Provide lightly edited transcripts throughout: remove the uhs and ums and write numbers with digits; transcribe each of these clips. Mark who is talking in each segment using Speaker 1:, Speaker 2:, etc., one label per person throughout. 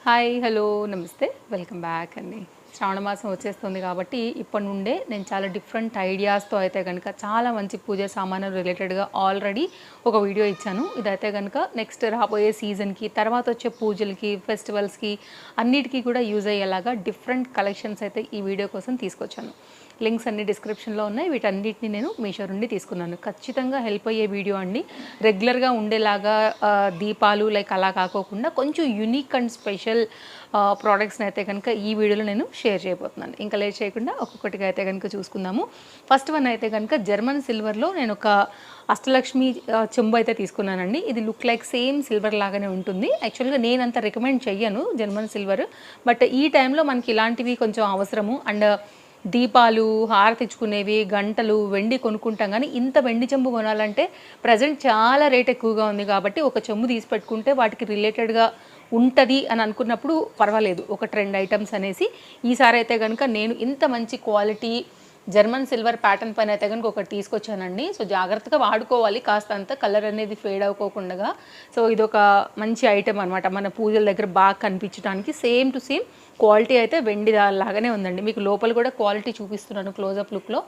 Speaker 1: Hi hello నమస్తే welcome back అండి. శ్రావణ మాసం వచ్చేస్తుంది కాబట్టి ఇప్పటి నుండే నేను చాలా డిఫరెంట్ ఐడియాస్తో అయితే కనుక చాలా మంచి పూజ సామాను రిలేటెడ్గా ఆల్రెడీ ఒక వీడియో ఇచ్చాను. ఇదైతే కనుక నెక్స్ట్ రాబోయే సీజన్కి తర్వాత వచ్చే పూజలకి ఫెస్టివల్స్కి అన్నిటికీ కూడా యూజ్ అయ్యేలాగా డిఫరెంట్ కలెక్షన్స్ అయితే ఈ వీడియో కోసం తీసుకొచ్చాను. లింక్స్ అన్ని డిస్క్రిప్షన్లో ఉన్నాయి. వీటన్నిటిని నేను మీషో నుండి తీసుకున్నాను. ఖచ్చితంగా హెల్ప్ అయ్యే వీడియో అండి. రెగ్యులర్గా ఉండేలాగా దీపాలు లైక్ అలా కాకోకుండా కొంచెం యూనిక్ అండ్ స్పెషల్ ప్రోడక్ట్స్ని అయితే కనుక ఈ వీడియోలో నేను షేర్ చేయబోతున్నాను. ఇంకా లేట్ చేయకుండా ఒక్కొక్కటిగా అయితే కనుక చూసుకుందాము. ఫస్ట్ వన్ అయితే కనుక జర్మన్ సిల్వర్లో నేను ఒక అష్టలక్ష్మి చెంబు అయితే తీసుకున్నానండి. ఇది లుక్ లైక్ సేమ్ సిల్వర్ లాగానే ఉంటుంది. యాక్చువల్గా నేను అంత రికమెండ్ చెయ్యను జర్మన్ సిల్వర్, బట్ ఈ టైంలో మనకి ఇలాంటివి కొంచెం అవసరము. అండ్ దీపాలు, హారతిచ్చుకునేవి, గంటలు, వెండి కొనుక్కుంటాం కానీ ఇంత వెండి చెంబు కొనాలంటే ప్రజెంట్ చాలా రేట్ ఎక్కువగా ఉంది. కాబట్టి ఒక చెంబు తీసి పెట్టుకుంటే వాటికి రిలేటెడ్గా ఉంటుంది అని అనుకున్నప్పుడు పర్వాలేదు, ఒక ట్రెండ్ ఐటమ్స్ అనేసి ఈసారి అయితే కనుక నేను ఇంత మంచి క్వాలిటీ జర్మన్ సిల్వర్ ప్యాటర్న్ పైన అయితే కనుక ఒకటి తీసుకొచ్చానండి. సో జాగ్రత్తగా వాడుకోవాలి, కాస్త అంత కలర్ అనేది ఫేడ్ అవ్వకోకుండా. సో ఇది ఒక మంచి ఐటెం అనమాట. మన పూజల దగ్గర బాగా కనిపించడానికి సేమ్ టు సేమ్ క్వాలిటీ అయితే వెండి లాగానే ఉందండి. మీకు లోపల కూడా క్వాలిటీ చూపిస్తున్నాను క్లోజప్ లుక్లో.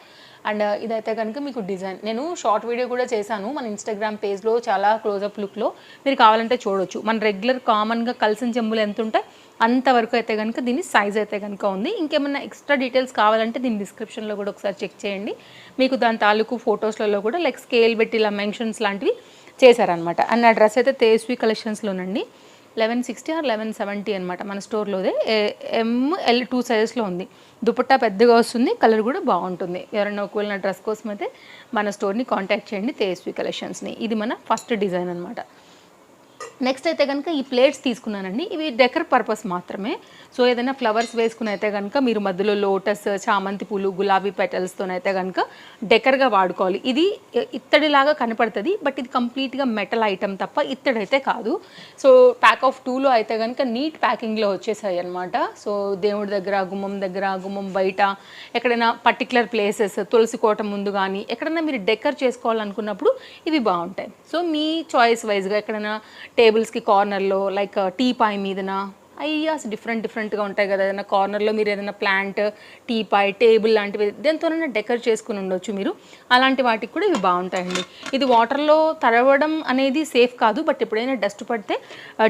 Speaker 1: అండ్ ఇదైతే కనుక మీకు డిజైన్ నేను షార్ట్ వీడియో కూడా చేశాను మన ఇన్స్టాగ్రామ్ పేజ్లో, చాలా క్లోజప్ లుక్లో మీరు కావాలంటే చూడొచ్చు. మన రెగ్యులర్ కామన్గా కలిసిన చెంబులు ఎంత ఉంటాయి అంతవరకు అయితే కనుక దీని సైజ్ అయితే కనుక ఉంది. ఇంకేమన్నా ఎక్స్ట్రా డీటెయిల్స్ కావాలంటే దీని డిస్క్రిప్షన్లో కూడా ఒకసారి చెక్ చేయండి. మీకు దాని తాలూకు ఫొటోస్లలో కూడా లైక్ స్కేల్ పెట్టి ఇలా మెన్షన్స్ లాంటివి చేశారనమాట. అండ్ ఆ డ్రెస్ అయితే తేజస్వి కలెక్షన్స్లోనండి. 1160 ఆర్ 1170 అనమాట మన స్టోర్లోదే. ML 2 సైజెస్లో ఉంది. దుపట్టా పెద్దగా వస్తుంది, కలర్ కూడా బాగుంటుంది. ఎవరైనా ఒకవేళ నా డ్రెస్ కోసం అయితే మన స్టోర్ని కాంటాక్ట్ చేయండి, తేజస్వి కలెక్షన్స్ని. ఇది మన ఫస్ట్ డిజైన్ అనమాట. నెక్స్ట్ అయితే కనుక ఈ ప్లేట్స్ తీసుకున్నానండి. ఇవి డెకర్ పర్పస్ మాత్రమే. సో ఏదైనా ఫ్లవర్స్ వేసుకుని అయితే కనుక మీరు మధ్యలో లోటస్, చామంతి పూలు, గులాబీ పెటల్స్తోనైతే కనుక డెకర్గా వాడుకోవాలి. ఇది ఇత్తడిలాగా కనపడుతుంది, బట్ ఇది కంప్లీట్గా మెటల్ ఐటమ్ తప్ప ఇత్తడైతే కాదు. సో ప్యాక్ ఆఫ్ 2లో అయితే కనుక నీట్ ప్యాకింగ్లో వచ్చేసాయి అనమాట. సో దేవుడి దగ్గర, గుమ్మం బయట, ఎక్కడైనా పర్టికులర్ ప్లేసెస్, తులసి కోట ముందు కానీ ఎక్కడైనా మీరు డెకర్ చేసుకోవాలనుకున్నప్పుడు ఇవి బాగుంటాయి. సో మీ చాయిస్ వైజ్గా ఎక్కడైనా టేబుల్స్కి కార్నర్లో లైక్ టీపాయ్ మీదన ఐడియాస్ డిఫరెంట్గా ఉంటాయి కదా. ఏదైనా కార్నర్లో మీరు ఏదైనా ప్లాంట్, టీపాయ్, టేబుల్ లాంటివి దేంతోనైనా డెకర్ చేసుకుని ఉండొచ్చు మీరు. అలాంటి వాటికి కూడా ఇవి బాగుంటాయండి. ఇది వాటర్లో తడవడం అనేది సేఫ్ కాదు, బట్ ఎప్పుడైనా డస్ట్ పడితే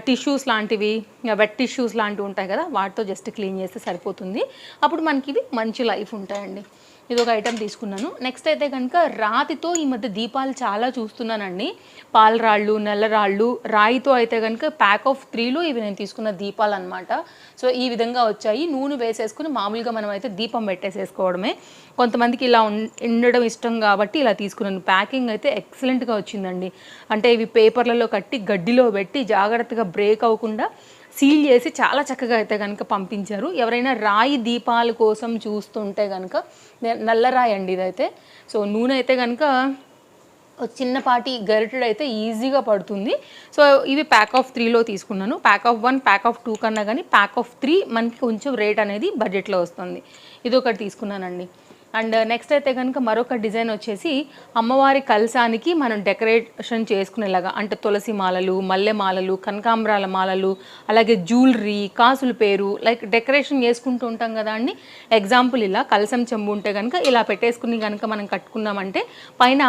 Speaker 1: టిష్యూస్ లాంటివి, వెట్ టిష్యూస్ లాంటివి ఉంటాయి కదా, వాటితో జస్ట్ క్లీన్ చేస్తే సరిపోతుంది. అప్పుడు మనకి ఇవి మంచి లైఫ్ ఉంటాయండి. ఇది ఒక ఐటెం తీసుకున్నాను. నెక్స్ట్ అయితే కనుక రాతితో ఈ మధ్య దీపాలు చాలా చూస్తున్నానండి. పాలరాళ్ళు, నల్లరాళ్ళు, రాయితో అయితే కనుక ప్యాక్ ఆఫ్ 3లో ఇవి నేను తీసుకున్న దీపాలు అనమాట. సో ఈ విధంగా వచ్చాయి. నూనె వేసేసుకుని మామూలుగా మనం అయితే దీపం పెట్టేసేసుకోవడమే. కొంతమందికి ఇలా ఉండడం ఇష్టం కాబట్టి ఇలా తీసుకున్నాను. ప్యాకింగ్ అయితే ఎక్సలెంట్గా వచ్చిందండి. అంటే ఇవి పేపర్లలో కట్టి గడ్డిలో పెట్టి జాగ్రత్తగా బ్రేక్ అవ్వకుండా సీల్ చేసి చాలా చక్కగా అయితే కనుక పంపించారు. ఎవరైనా రాయి దీపాల కోసం చూస్తుంటే కనుక నల్లరాయి అండి ఇదైతే. సో నూనె అయితే కనుక చిన్నపాటి గరిటెడ్ అయితే ఈజీగా పడుతుంది. సో ఇవి ప్యాక్ ఆఫ్ 3లో తీసుకున్నాను. ప్యాక్ ఆఫ్ 1, ప్యాక్ ఆఫ్ 2 కన్నా కానీ ప్యాక్ ఆఫ్ 3 మనకి కొంచెం రేట్ అనేది బడ్జెట్లో వస్తుంది. ఇది ఒకటి తీసుకున్నానండి. అండ్ నెక్స్ట్ అయితే కనుక మరొక డిజైన్ వచ్చేసి అమ్మవారి కలశానికి మనం డెకరేషన్ చేసుకునేలాగా, అంటే తులసి మాలలు, మల్లె మాలలు, కనకాంబరాల మాలలు, అలాగే జ్యువెలరీ, కాసుల పేరు లైక్ డెకరేషన్ చేసుకుంటూ ఉంటాం కదా అండి. ఎగ్జాంపుల్ ఇలా కలశం చెంబు ఉంటే కనుక ఇలా పెట్టేసుకుని కనుక మనం కట్టుకున్నామంటే పైన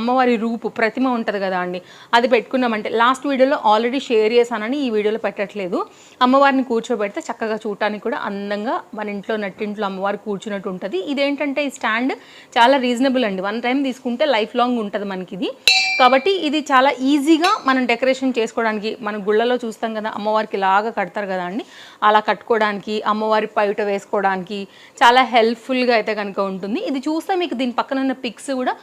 Speaker 1: అమ్మవారి రూపు ప్రతిమ ఉంటుంది కదా అండి, అది పెట్టుకున్నామంటే లాస్ట్ వీడియోలో ఆల్రెడీ షేర్ చేశానని ఈ వీడియోలో పెట్టట్లేదు. అమ్మవారిని కూర్చోబెడితే చక్కగా చూడటానికి కూడా అందంగా మన ఇంట్లో నట్టింట్లో అమ్మవారు కూర్చున్నట్టు ఉంటుంది. ఇదేంటంటే ఈ స్టాండ్ చాలా రీజనబుల్ అండి. 1 టైం తీసుకుంటే లైఫ్ లాంగ్ ఉంటుంది మనకి ఇది. కాబట్టి ఇది చాలా ఈజీగా మనం డెకరేషన్ చేసుకోవడానికి, మన గుళ్ళలో చూస్తాం కదా అమ్మవారికి ఇలాగా కడతారు కదా అండి, అలా కట్టుకోవడానికి, అమ్మవారి పైట వేసుకోవడానికి చాలా హెల్ప్ఫుల్గా అయితే కనుక ఉంటుంది. ఇది చూస్తే మీకు దీని పక్కన ఉన్న పిక్స్ కూడా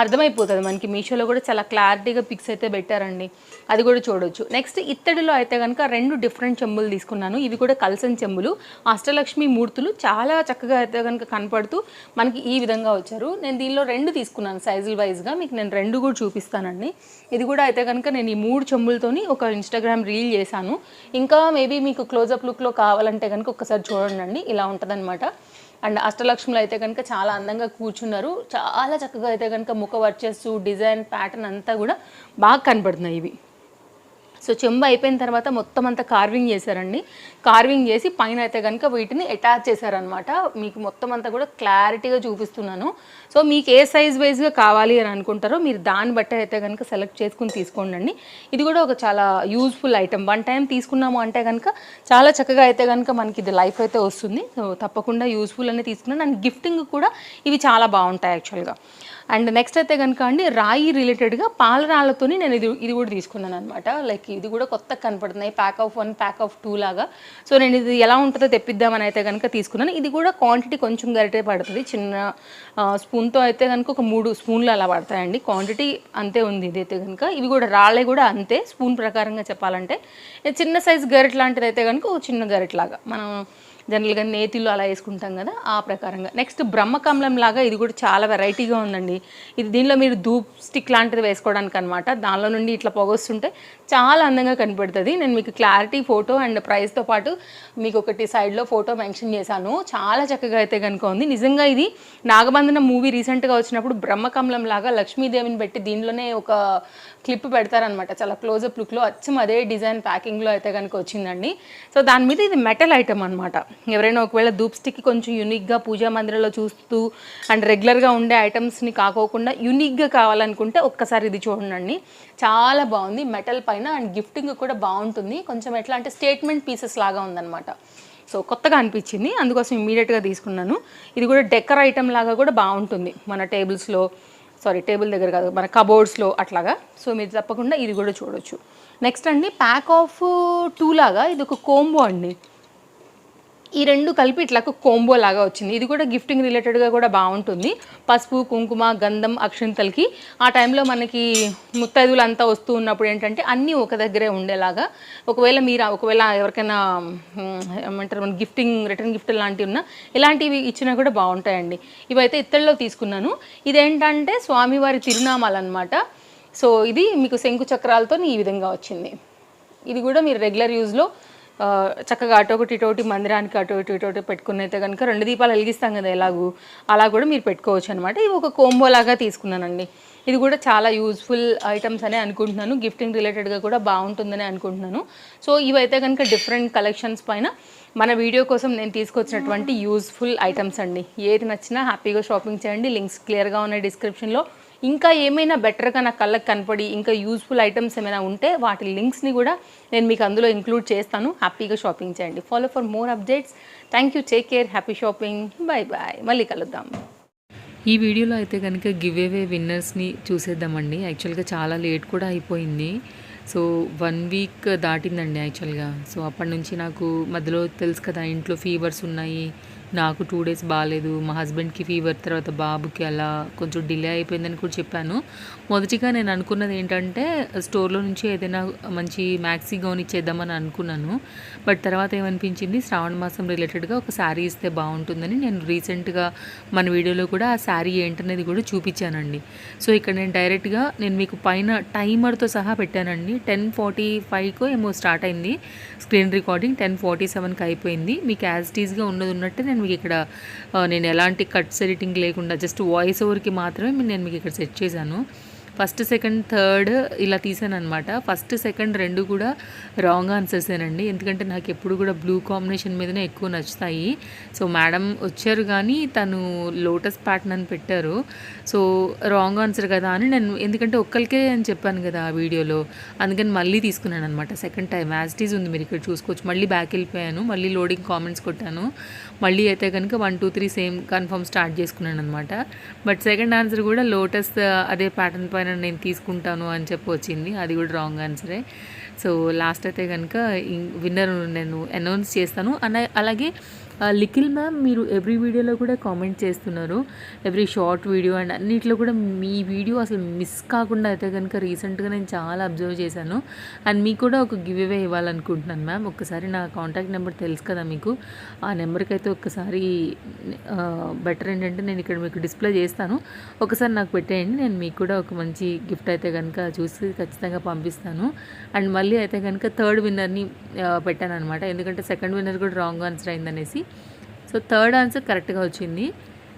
Speaker 1: అర్థమైపోతుంది. మనకి మీషోలో కూడా చాలా క్లారిటీగా పిక్స్ అయితే పెట్టారండి, అది కూడా చూడొచ్చు. నెక్స్ట్ ఇత్తడిలో అయితే కనుక 2 డిఫరెంట్ చెంబులు తీసుకున్నాను. ఇవి కూడా కలసం చెంబులు. అష్టలక్ష్మి మూర్తులు చాలా చక్కగా అయితే కనుక కనపడుతూ మనకి ఈ విధంగా వచ్చారు. నేను దీనిలో 2 తీసుకున్నాను సైజుల వైజ్గా. మీకు నేను 2 కూడా చూపిస్తానండి. ఇది కూడా అయితే కనుక నేను ఈ 3 చెంబులతోని ఒక ఇన్స్టాగ్రామ్ రీల్ చేశాను. ఇంకా మేబీ మీకు క్లోజప్ లుక్లో కావాలంటే కనుక ఒకసారి చూడండి, ఇలా ఉంటుందన్నమాట. అండ్ అష్టలక్ష్ములు అయితే కనుక చాలా అందంగా కూర్చున్నారు. చాలా చక్కగా అయితే కనుక ముఖ వర్చస్సు, డిజైన్, ప్యాటర్న్ అంతా కూడా బాగా కనపడుతున్నాయి ఇవి. సో చెంబు అయిపోయిన తర్వాత మొత్తం అంతా కార్వింగ్ చేశారండి. కార్వింగ్ చేసి పైన అయితే కనుక వీటిని అటాచ్ చేశారనమాట. మీకు మొత్తం అంతా కూడా క్లారిటీగా చూపిస్తున్నాను. సో మీకు ఏ సైజ్ వైజ్గా కావాలి అని అనుకుంటారో మీరు దాన్ని బట్టి అయితే కనుక సెలెక్ట్ చేసుకుని తీసుకోండి. ఇది కూడా ఒక చాలా యూజ్ఫుల్ ఐటమ్. వన్ టైం తీసుకున్నాము అంటే కనుక చాలా చక్కగా అయితే కనుక మనకి ఇది లైఫ్ అయితే వస్తుంది. సో తప్పకుండా యూజ్ఫుల్ అని తీసుకున్నాను. అండ్ గిఫ్టింగ్ కూడా ఇవి చాలా బాగుంటాయి యాక్చువల్గా. అండ్ నెక్స్ట్ అయితే కనుక అండి రాయి రిలేటెడ్గా పాలరాళ్ళతో నేను ఇది కూడా తీసుకున్నాను అనమాట. లైక్ ఇది కూడా కొత్తగా కనపడుతున్నాయి, ప్యాక్ ఆఫ్ 1 ప్యాక్ ఆఫ్ 2 లాగా. సో నేను ఇది ఎలా ఉంటుందో తెప్పిద్దామని అయితే కనుక తీసుకున్నాను. ఇది కూడా క్వాంటిటీ కొంచెం గరిటే పడుతుంది. చిన్న స్పూన్తో అయితే కనుక ఒక 3 స్పూన్లు అలా పడతాయండి. క్వాంటిటీ అంతే ఉంది ఇది అయితే కనుక. ఇవి కూడా రాళ్ళే కూడా అంతే, స్పూన్ ప్రకారంగా చెప్పాలంటే. చిన్న సైజ్ గరిట లాంటిది అయితే కనుక ఒక చిన్న గరిటలాగా మనం జనరల్గా నేతిలో అలా వేసుకుంటాం కదా, ఆ ప్రకారంగా. నెక్స్ట్ బ్రహ్మకమలం లాగా ఇది కూడా చాలా వెరైటీగా ఉందండి. ఇది దీనిలో మీరు ధూప్ స్టిక్ లాంటిది వేసుకోవడానికి అనమాట. దానిలో నుండి ఇట్లా పొగొస్తుంటే చాలా అందంగా కనపడుతుంది. నేను మీకు క్లారిటీ ఫోటో అండ్ ప్రైస్తో పాటు మీకు ఒకటి సైడ్లో ఫోటో మెన్షన్ చేశాను. చాలా చక్కగా అయితే కనుక ఉంది. నిజంగా ఇది నాగబంధనం మూవీ రీసెంట్గా వచ్చినప్పుడు బ్రహ్మకమలం లాగా లక్ష్మీదేవిని పెట్టి దీనిలోనే ఒక క్లిప్ పెడతారనమాట, చాలా క్లోజప్ లుక్లో. అచ్చం అదే డిజైన్ ప్యాకింగ్లో అయితే కనుక వచ్చిందండి. సో దాని మీద ఇది మెటల్ ఐటమ్ అనమాట. ఎవరైనా ఒకవేళ ధూప్ స్టిక్ కొంచెం యూనిక్గా పూజా మందిరంలో చూస్తూ అండ్ రెగ్యులర్గా ఉండే ఐటమ్స్ని కాకోకుండా యూనిక్గా కావాలనుకుంటే ఒక్కసారి ఇది చూడండి. చాలా బాగుంది మెటల్ పైన. అండ్ గిఫ్టింగ్ కూడా బాగుంటుంది. కొంచెం ఎట్లా అంటే స్టేట్మెంట్ పీసెస్ లాగా ఉందన్నమాట. సో కొత్తగా అనిపించింది, అందుకోసం ఇమీడియట్గా తీసుకున్నాను. ఇది కూడా డెకర్ ఐటమ్ లాగా కూడా బాగుంటుంది మన టేబుల్ దగ్గర కాదు, మన కబోర్డ్స్లో అట్లాగా. సో మీరు తప్పకుండా ఇది కూడా చూడొచ్చు. నెక్స్ట్ అండి ప్యాక్ ఆఫ్ 2 లాగా ఇది ఒక కోంబో అండి. ఈ రెండు కలిపి ఇట్లా కోంబో లాగా వచ్చింది. ఇది కూడా గిఫ్టింగ్ రిలేటెడ్గా కూడా బాగుంటుంది. పసుపు, కుంకుమ, గంధం, అక్షింతలకి ఆ టైంలో మనకి ముత్తైదువులు అంతా వస్తూ ఉన్నప్పుడు ఏంటంటే అన్నీ ఒక దగ్గరే ఉండేలాగా. ఒకవేళ ఎవరికైనా ఏమంటారు మన రిటర్న్ గిఫ్ట్ లాంటివి ఉన్నా ఇలాంటివి ఇచ్చినా కూడా బాగుంటాయండి. ఇవైతే ఇత్తడిలో తీసుకున్నాను. ఇదేంటంటే స్వామివారి తిరునామాలు అనమాట. సో ఇది మీకు శంకు చక్రాలతో ఈ విధంగా వచ్చింది. ఇది కూడా మీరు రెగ్యులర్ యూజ్లో చక్కగా ఇటోటి మందిరానికి ఇటోటి పెట్టుకుని అయితే కనుక 2 దీపాలు వెలిగిస్తాం కదా ఎలాగూ, అలా కూడా మీరు పెట్టుకోవచ్చు అనమాట. ఇది ఒక కోంబో లాగా తీసుకున్నానండి. ఇది కూడా చాలా యూజ్ఫుల్ ఐటమ్స్ అనే అనుకుంటున్నాను. గిఫ్టింగ్ రిలేటెడ్గా కూడా బాగుంటుందని అనుకుంటున్నాను. సో ఇవైతే కనుక డిఫరెంట్ కలెక్షన్స్ పైన మన వీడియో కోసం నేను తీసుకొచ్చినటువంటి యూజ్ఫుల్ ఐటమ్స్ అండి. ఏది నచ్చినా హ్యాపీగా షాపింగ్ చేయండి. లింక్స్ క్లియర్గా ఉన్నాయి డిస్క్రిప్షన్లో. ఇంకా ఏమైనా బెటర్గా నా కళ్ళకి కనపడి ఇంకా యూజ్ఫుల్ ఐటమ్స్ ఏమైనా ఉంటే వాటి లింక్స్ని కూడా నేను మీకు అందులో ఇంక్లూడ్ చేస్తాను. హ్యాపీగా షాపింగ్ చేయండి. Follow for more updates. Thank you, take care, happy shopping, bye bye, మళ్ళీ కలుద్దాం.
Speaker 2: ఈ వీడియోలో అయితే కనుక గివ్ అవే విన్నర్స్ని చూసేద్దామండి. యాక్చువల్గా చాలా లేట్ కూడా అయిపోయింది. సో 1 వీక్ దాటిందండి యాక్చువల్గా. సో అప్పటి నుంచి నాకు మధ్యలో తెలుసు కదా ఇంట్లో ఫీవర్స్ ఉన్నాయి, నాకు 2 డేస్ బాగాలేదు, మా హస్బెండ్కి ఫీవర్, తర్వాత బాబుకి అలా కొంచెం డిలే అయిపోయిందని కూడా చెప్పాను. మొదటిగా నేను అనుకున్నది ఏంటంటే స్టోర్లో నుంచి ఏదైనా మంచి మ్యాక్సీ గౌన్ ఇచ్చేద్దామని అనుకున్నాను. బట్ తర్వాత ఏమనిపించింది, శ్రావణ మాసం రిలేటెడ్గా ఒక శారీ ఇస్తే బాగుంటుందని నేను రీసెంట్గా మన వీడియోలో కూడా ఆ శారీ ఏంటనేది కూడా చూపించానండి. సో ఇక్కడ నేను డైరెక్ట్గా మీకు పైన టైమర్తో సహా పెట్టానండి. 10:45కో ఏమో స్టార్ట్ అయింది స్క్రీన్ రికార్డింగ్, 10:47కి అయిపోయింది. మీకు యాజ్ ఇట్ ఈస్గా ఉన్నట్టు నేను మీకు ఇక్కడ నేను ఎలాంటి కట్స్ ఎడిటింగ్ లేకుండా జస్ట్ వాయిస్ ఓవర్కి మాత్రమే నేను మీకు ఇక్కడ సెట్ చేశాను. ఫస్ట్, సెకండ్, థర్డ్ ఇలా తీసాను అనమాట. ఫస్ట్, సెకండ్ 2 కూడా రాంగ్ ఆన్సర్సేనండి. ఎందుకంటే నాకు ఎప్పుడు కూడా బ్లూ కాంబినేషన్ మీదనే ఎక్కువ నచ్చుతాయి. సో మేడం వచ్చారు కానీ తను లోటస్ ప్యాటర్న్ అని పెట్టారు. సో రాంగ్ ఆన్సర్ కదా అని నేను, ఎందుకంటే ఒక్కరికే అని చెప్పాను కదా ఆ వీడియోలో, అందుకని మళ్ళీ తీసుకున్నాను అనమాట. Second time as it is ఉంది, మీరు ఇక్కడ చూసుకోవచ్చు. మళ్ళీ బ్యాక్ వెళ్ళిపోయాను, మళ్ళీ లోడింగ్ కామెంట్స్ కొట్టాను. మళ్ళీ అయితే కనుక 1, 2, 3 సేమ్ కన్ఫర్మ్ స్టార్ట్ చేసుకున్నాను అనమాట. బట్ సెకండ్ ఆన్సర్ కూడా లోటస్ అదే ప్యాటర్న్ పైన నేను తీసుకుంటాను అని చెప్పి వచ్చింది. అది కూడా రాంగ్ ఆన్సరే. సో లాస్ట్ అయితే కనుక విన్నర్ నేను అనౌన్స్ చేస్తాను. అలాగే లిఖిల్ మ్యామ్, మీరు ఎవ్రీ వీడియోలో కూడా కామెంట్ చేస్తున్నారు, ఎవ్రీ షార్ట్ వీడియో అండ్ అన్నిట్లో కూడా మీ వీడియో అసలు మిస్ కాకుండా అయితే కనుక రీసెంట్గా నేను చాలా అబ్జర్వ్ చేశాను. అండ్ మీకు కూడా ఒక గివ్ అవే ఇవ్వాలనుకుంటున్నాను మ్యామ్. ఒక్కసారి నా కాంటాక్ట్ నెంబర్ తెలుసు కదా మీకు, ఆ నెంబర్కి అయితే ఒక్కసారి బెటర్ ఏంటంటే నేను ఇక్కడ మీకు డిస్ప్లే చేస్తాను, ఒకసారి నాకు పెట్టేయండి. నేను మీకు కూడా ఒక మంచి గిఫ్ట్ అయితే కనుక చూసి ఖచ్చితంగా పంపిస్తాను. అండ్ మళ్ళీ అయితే కనుక థర్డ్ విన్నర్ని పెట్టాను అనమాట, ఎందుకంటే సెకండ్ విన్నర్ కూడా రాంగ్ ఆన్సర్ అయిందనేసి. సో థర్డ్ ఆన్సర్ కరెక్ట్గా వచ్చింది.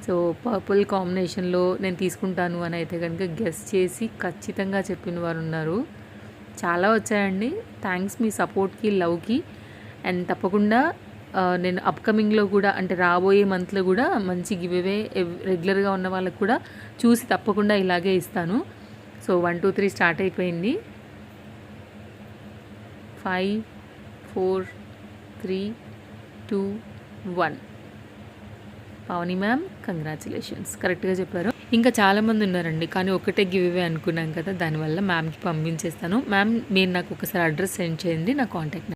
Speaker 2: సో పర్పుల్ కాంబినేషన్లో నేను తీసుకుంటాను అని అయితే కనుక గెస్ చేసి ఖచ్చితంగా చెప్పిన వారు ఉన్నారు. చాలా వచ్చాయండి. థ్యాంక్స్ మీ సపోర్ట్కి, లవ్కి. అండ్ తప్పకుండా నేను అప్కమింగ్లో కూడా అంటే రాబోయే మంత్లో కూడా మంచి గివ్ అవే రెగ్యులర్గా ఉన్న వాళ్ళకి కూడా చూసి తప్పకుండా ఇలాగే ఇస్తాను. సో 1 2 3 స్టార్ట్ అయిపోయింది. 5 4 3 2 1. పావని మ్యామ్ కంగ్రాచులేషన్స్, కరెక్ట్గా చెప్పారు. ఇంకా చాలామంది ఉన్నారండి, కానీ ఒకటే గివ్ అవే అనుకున్నాం కదా, దానివల్ల మ్యామ్కి పంపించేస్తాను. మ్యామ్ మీరు నాకు ఒకసారి అడ్రస్ సెండ్ చేయండి, నా కాంటాక్ట్